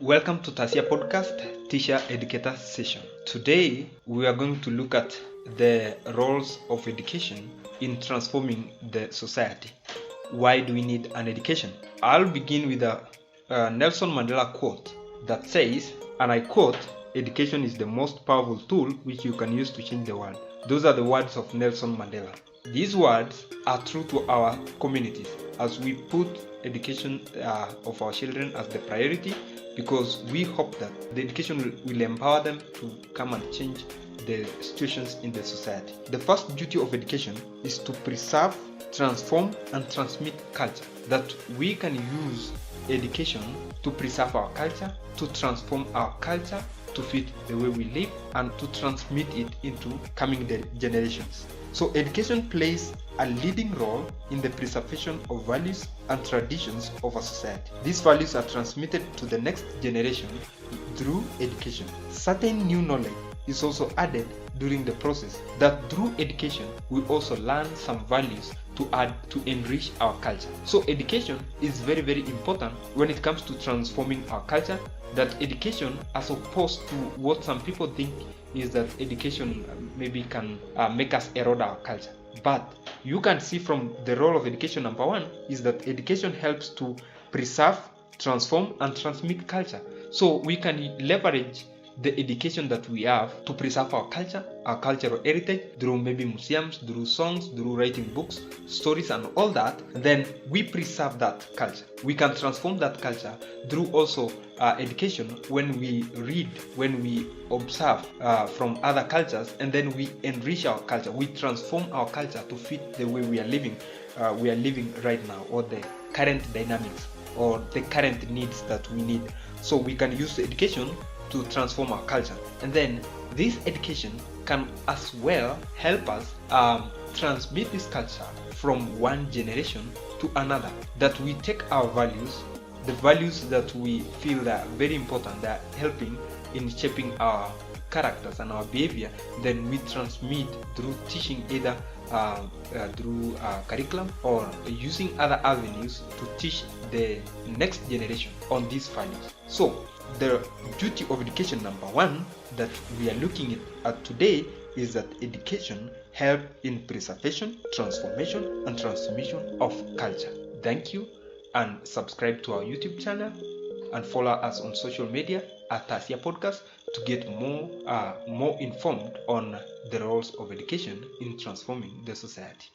Welcome to Taasia Podcast, Teacher Educator session. Today, we are going to look at the roles of education in transforming the society. Why do we need an education? I'll begin with a Nelson Mandela quote that says, and I quote, "Education is the most powerful tool which you can use to change the world." Those are the words of Nelson Mandela. These words are true to our communities as we put education of our children as the priority, because we hope that the education will empower them to come and change the situations in the society. The first duty of education is to preserve, transform, and transmit culture. That we can use education to preserve our culture, to transform our culture to fit the way we live, and to transmit it into coming generations. So education plays a leading role in the preservation of values and traditions of a society. These values are transmitted to the next generation through education. Certain new knowledge is also added during the process, that through education we also learn some values to add to enrich our culture. So education is very, very important when it comes to transforming our culture. That education, as opposed to what some people think is that education maybe can make us erode our culture. But you can see from the role of education, number one, is that education helps to preserve, transform, and transmit culture. So we can leverage the education that we have to preserve our culture, our cultural heritage, through maybe museums, through songs, through writing books, stories, and all that. Then we preserve that culture. We can transform that culture through also education, when we read, when we observe from other cultures, and then we enrich our culture. We transform our culture to fit the way we are living right now, or the current dynamics, or the current needs that we need. So we can use education to transform our culture, and then this education can as well help us transmit this culture from one generation to another. That we take our values, the values that we feel that are very important, that are helping in shaping our characters and our behavior, then we transmit through teaching, either through curriculum or using other avenues to teach the next generation on these values. So the duty of education, number one, that we are looking at today, is that education helps in preservation, transformation, and transmission of culture. Thank you, and subscribe to our YouTube channel and follow us on social media at Taasia Podcast to get more informed on the roles of education in transforming the society.